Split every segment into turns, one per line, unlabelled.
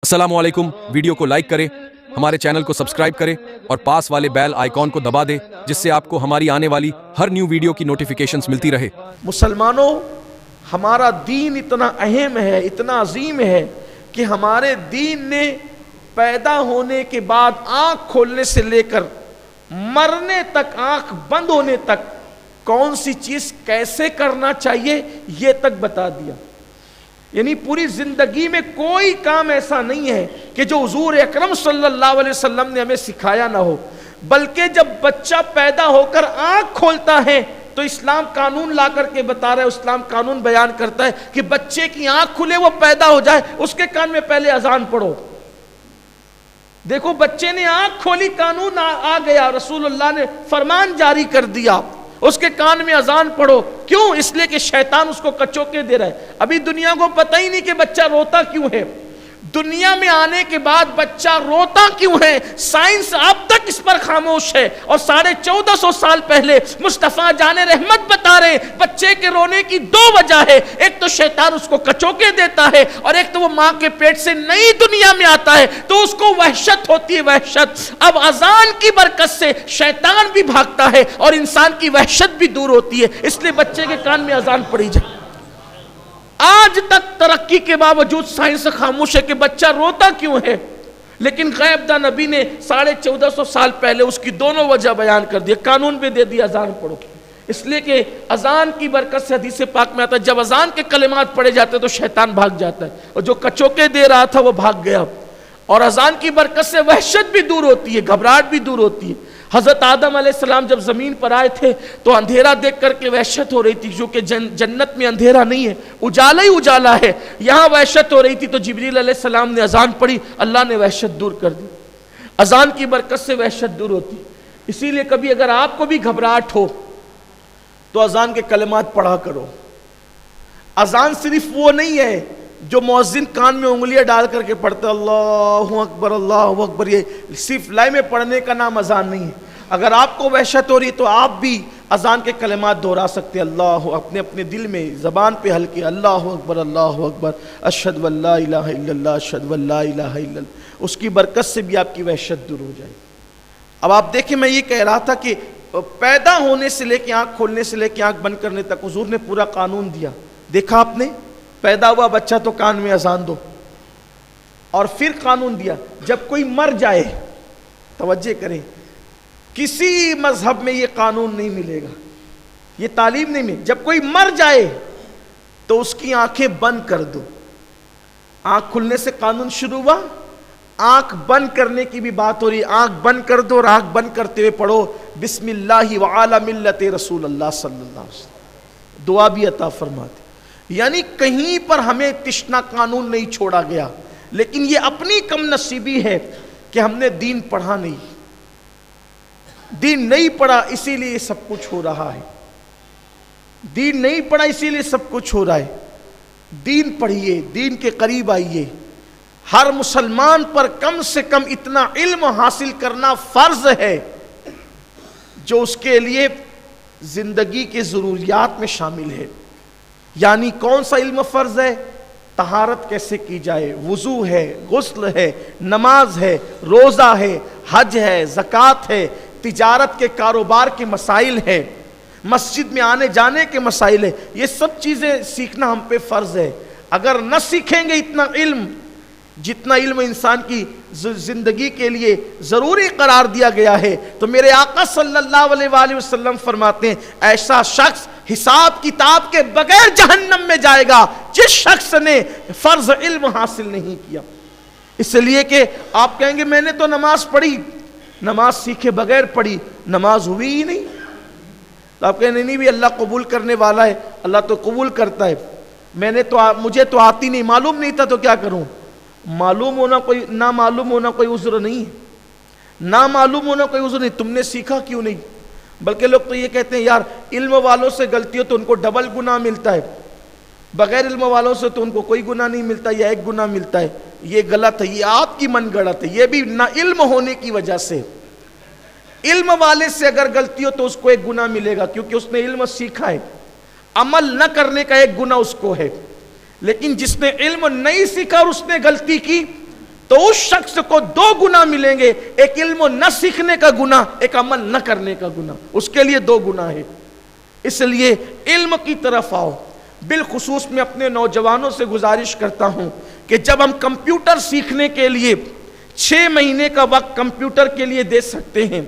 السلام علیکم، ویڈیو کو لائک کریں، ہمارے چینل کو سبسکرائب کریں اور پاس والے بیل آئیکن کو دبا دیں جس سے آپ کو ہماری آنے والی ہر نیو ویڈیو کی نوٹیفیکیشنز ملتی رہے۔
مسلمانوں، ہمارا دین اتنا اہم ہے، اتنا عظیم ہے کہ ہمارے دین نے پیدا ہونے کے بعد آنکھ کھولنے سے لے کر مرنے تک، آنکھ بند ہونے تک کون سی چیز کیسے کرنا چاہیے یہ تک بتا دیا۔ یعنی پوری زندگی میں کوئی کام ایسا نہیں ہے کہ جو حضور اکرم صلی اللہ علیہ وسلم نے ہمیں سکھایا نہ ہو، بلکہ جب بچہ پیدا ہو کر آنکھ کھولتا ہے تو اسلام قانون لا کر کے بتا رہا ہے، اسلام قانون بیان کرتا ہے کہ بچے کی آنکھ کھلے، وہ پیدا ہو جائے، اس کے کان میں پہلے اذان پڑھو۔ دیکھو بچے نے آنکھ کھولی، قانون آ گیا، رسول اللہ نے فرمان جاری کر دیا، اس کے کان میں اذان پڑھو۔ کیوں؟ اس لیے کہ شیطان اس کو کچوکے دے رہا ہے۔ ابھی دنیا کو پتہ ہی نہیں کہ بچہ روتا کیوں ہے، دنیا میں آنے کے بعد بچہ روتا کیوں ہے، سائنس اب تک اس پر خاموش ہے۔ اور 1450 سال پہلے مصطفیٰ جان رحمت بتا رہے بچے کے رونے کی دو وجہ ہے، ایک تو شیطان اس کو کچوکے دیتا ہے، اور ایک تو وہ ماں کے پیٹ سے نئی دنیا میں آتا ہے تو اس کو وحشت ہوتی ہے، وحشت۔ اب اذان کی برکت سے شیطان بھی بھاگتا ہے اور انسان کی وحشت بھی دور ہوتی ہے، اس لیے بچے کے کان میں اذان پڑی جائے۔ آج تک ترقی کے باوجود سائنس خاموش ہے کہ بچہ روتا کیوں ہے، لیکن غیب داں نبی نے 1450 سال پہلے اس کی دونوں وجہ بیان کر دیا، قانون بھی دے دیا، اذان پڑھو۔ اس لیے کہ اذان کی برکت سے حدیث پاک میں آتا ہے جب اذان کے کلمات پڑھے جاتے تو شیطان بھاگ جاتا ہے، اور جو کچوکے دے رہا تھا وہ بھاگ گیا، اور اذان کی برکت سے وحشت بھی دور ہوتی ہے، گھبراہٹ بھی دور ہوتی ہے۔ حضرت آدم علیہ السلام جب زمین پر آئے تھے تو اندھیرا دیکھ کر کے وحشت ہو رہی تھی، کیونکہ جنت میں اندھیرا نہیں ہے، اجالا ہی اجالا ہے، یہاں وحشت ہو رہی تھی، تو جبریل علیہ السلام نے اذان پڑھی، اللہ نے وحشت دور کر دی۔ اذان کی برکت سے وحشت دور ہوتی، اسی لیے کبھی اگر آپ کو بھی گھبراہٹ ہو تو اذان کے کلمات پڑھا کرو۔ اذان صرف وہ نہیں ہے جو مؤذن کان میں انگلیاں ڈال کر کے پڑھتے اللہ اکبر اللہ اکبر، یہ صرف لائے میں پڑھنے کا نام اذان نہیں ہے۔ اگر آپ کو وحشت ہو رہی تو آپ بھی اذان کے کلمات دہرا سکتے، اللہ اپنے اپنے دل میں زبان پہ ہلکے، اللہ اکبر اشہد ان لا الہ الا اللہ اشہد ان لا الہ الا اللہ، اس کی برکت سے بھی آپ کی وحشت دور ہو جائے۔ اب آپ دیکھیں، میں یہ کہہ رہا تھا کہ پیدا ہونے سے لے کے آنکھ کھولنے سے لے کے آنکھ بند کرنے تک حضور نے پورا قانون دیا۔ دیکھا آپ نے، پیدا ہوا بچہ تو کان میں اذان دو، اور پھر قانون دیا جب کوئی مر جائے، توجہ کریں، کسی مذہب میں یہ قانون نہیں ملے گا، یہ تعلیم نہیں ملے، جب کوئی مر جائے تو اس کی آنکھیں بند کر دو۔ آنکھ کھلنے سے قانون شروع ہوا، آنکھ بند کرنے کی بھی بات ہو رہی ہے، آنکھ بند کر دو، اور آنکھ بند کرتے ہوئے پڑھو بسم اللہ وعلی ملت رسول اللہ صلی اللہ علیہ وسلم، دعا بھی عطا فرماتے۔ یعنی کہیں پر ہمیں تشنا قانون نہیں چھوڑا گیا، لیکن یہ اپنی کم نصیبی ہے کہ ہم نے دین پڑھا نہیں، دین نہیں پڑھا اسی لیے سب کچھ ہو رہا ہے، دین نہیں پڑھا اسی لیے سب کچھ ہو رہا ہے۔ دین پڑھیے، دین کے قریب آئیے۔ ہر مسلمان پر کم سے کم اتنا علم حاصل کرنا فرض ہے جو اس کے لیے زندگی کے ضروریات میں شامل ہے۔ یعنی کون سا علم فرض ہے؟ طہارت کیسے کی جائے، وضو ہے، غسل ہے، نماز ہے، روزہ ہے، حج ہے، زکوٰۃ ہے، تجارت کے کاروبار کے مسائل ہیں، مسجد میں آنے جانے کے مسائل ہیں، یہ سب چیزیں سیکھنا ہم پہ فرض ہے۔ اگر نہ سیکھیں گے اتنا علم، جتنا علم انسان کی زندگی کے لیے ضروری قرار دیا گیا ہے، تو میرے آقا صلی اللہ علیہ وآلہ وسلم فرماتے ہیں ایسا شخص حساب کتاب کے بغیر جہنم میں جائے گا جس شخص نے فرض علم حاصل نہیں کیا۔ اس لیے کہ آپ کہیں گے میں نے تو نماز پڑھی، نماز سیکھے بغیر پڑھی، نماز ہوئی ہی نہیں، تو آپ کہیں نہیں بھی اللہ قبول کرنے والا ہے، اللہ تو قبول کرتا ہے، مجھے تو آتی نہیں، معلوم نہیں تھا تو کیا کروں؟ معلوم ہونا کوئی، نہ معلوم ہونا کوئی عذر نہیں ہے، نہ معلوم ہونا کوئی عذر نہیں، تم نے سیکھا کیوں نہیں؟ بلکہ لوگ تو یہ کہتے ہیں یار علم والوں سے غلطی ہو تو ان کو ڈبل گناہ ملتا ہے، بغیر علم والوں سے تو ان کو کوئی گناہ نہیں ملتا یا ایک گناہ ملتا ہے۔ یہ غلط ہے، یہ آپ کی من گڑت ہے، یہ بھی نہ علم ہونے کی وجہ سے۔ علم والے سے اگر غلطی ہو تو اس کو ایک گناہ ملے گا کیونکہ اس نے علم سیکھا ہے، عمل نہ کرنے کا ایک گناہ اس کو ہے، لیکن جس نے علم نہیں سیکھا اور اس نے غلطی کی تو اس شخص کو 2 گناہ ملیں گے، ایک علم نہ سیکھنے کا گناہ، ایک عمل نہ کرنے کا گناہ، اس کے لیے 2 گناہ ہے۔ اس لیے علم کی طرف آؤ۔ بالخصوص میں اپنے نوجوانوں سے گزارش کرتا ہوں کہ جب ہم کمپیوٹر سیکھنے کے لیے 6 مہینے کا وقت کمپیوٹر کے لیے دے سکتے ہیں،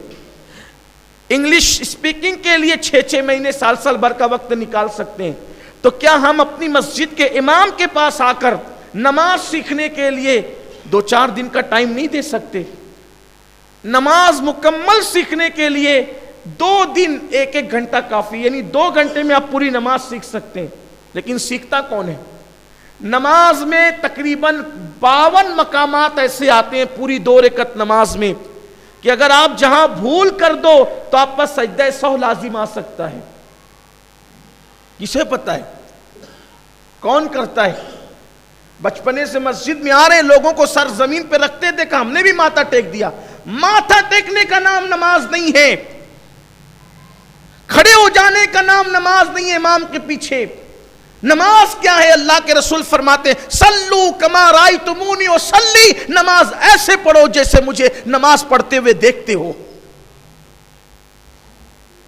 انگلش اسپیکنگ کے لیے 6 مہینے سال بھر کا وقت نکال سکتے ہیں، تو کیا ہم اپنی مسجد کے امام کے پاس آ کر نماز سیکھنے کے لیے 2-4 دن کا ٹائم نہیں دے سکتے؟ نماز مکمل سیکھنے کے لیے 2 دن 1-1 گھنٹہ کافی، یعنی 2 گھنٹے میں آپ پوری نماز سیکھ سکتے ہیں۔ لیکن سیکھتا کون ہے؟ نماز میں تقریباً 52 مقامات ایسے آتے ہیں پوری 2 رکعت نماز میں کہ اگر آپ جہاں بھول کر دو تو آپ پر سجدہ سہو لازم آ سکتا ہے۔ کسے پتا ہے؟ کون کرتا ہے؟ بچپنے سے مسجد میں آ رہے ہیں، لوگوں کو سر زمین پہ رکھتے دیکھا، ہم نے بھی ماتھا ٹیک دیا۔ ماتھا ٹیکنے کا نام نماز نہیں ہے، کھڑے ہو جانے کا نام نماز نہیں ہے امام کے پیچھے۔ نماز کیا ہے؟ اللہ کے رسول فرماتے ہیں سلو کما رائیتمونی اصلی، نماز ایسے پڑھو جیسے مجھے نماز پڑھتے ہوئے دیکھتے ہو۔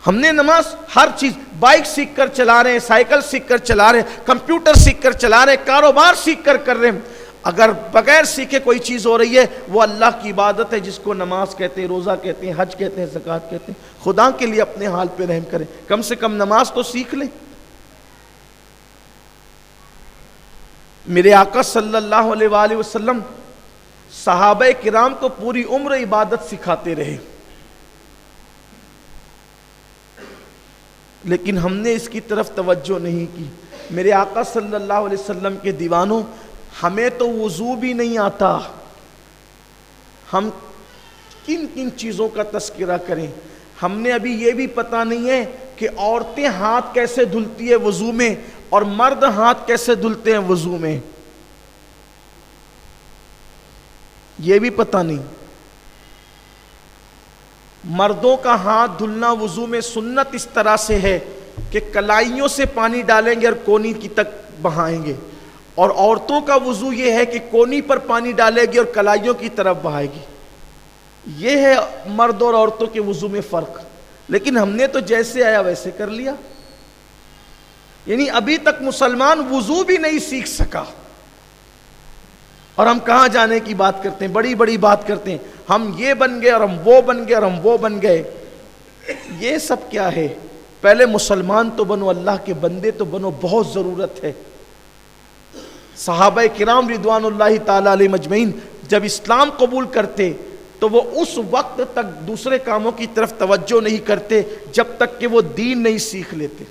ہم نے نماز ہر چیز، بائک سیکھ کر چلا رہے ہیں، سائیکل سیکھ کر چلا رہے ہیں، کمپیوٹر سیکھ کر چلا رہے ہیں، کاروبار سیکھ کر رہے ہیں۔ اگر بغیر سیکھے کوئی چیز ہو رہی ہے وہ اللہ کی عبادت ہے، جس کو نماز کہتے ہیں، روزہ کہتے ہیں، حج کہتے ہیں، زکوٰۃ کہتے ہیں۔ خدا کے لیے اپنے حال پہ رحم کریں، کم سے کم نماز تو سیکھ لیں۔ میرے آقا صلی اللہ علیہ وآلہ وسلم صحابہ کرام کو پوری عمر عبادت سکھاتے رہے، لیکن ہم نے اس کی طرف توجہ نہیں کی۔ میرے آقا صلی اللہ علیہ وسلم کے دیوانوں، ہمیں تو وضو بھی نہیں آتا، ہم کن کن چیزوں کا تذکرہ کریں؟ ہم نے ابھی یہ بھی پتہ نہیں ہے کہ عورتیں ہاتھ کیسے دھلتی ہے وضو میں اور مرد ہاتھ کیسے دھلتے ہیں وضو میں، یہ بھی پتہ نہیں۔ مردوں کا ہاتھ دھلنا وضو میں سنت اس طرح سے ہے کہ کلائیوں سے پانی ڈالیں گے اور کونی کی تک بہائیں گے، اور عورتوں کا وضو یہ ہے کہ کونی پر پانی ڈالے گی اور کلائیوں کی طرف بہائے گی۔ یہ ہے مرد اور عورتوں کے وضو میں فرق۔ لیکن ہم نے تو جیسے آیا ویسے کر لیا، یعنی ابھی تک مسلمان وضو بھی نہیں سیکھ سکا، اور ہم کہاں جانے کی بات کرتے ہیں، بڑی بڑی بات کرتے ہیں، ہم یہ بن گئے اور ہم وہ بن گئے اور ہم وہ بن گئے۔ یہ سب کیا ہے؟ پہلے مسلمان تو بنو، اللہ کے بندے تو بنو، بہت ضرورت ہے۔ صحابہ کرام رضوان اللہ تعالی علیہ مجمعین جب اسلام قبول کرتے تو وہ اس وقت تک دوسرے کاموں کی طرف توجہ نہیں کرتے جب تک کہ وہ دین نہیں سیکھ لیتے۔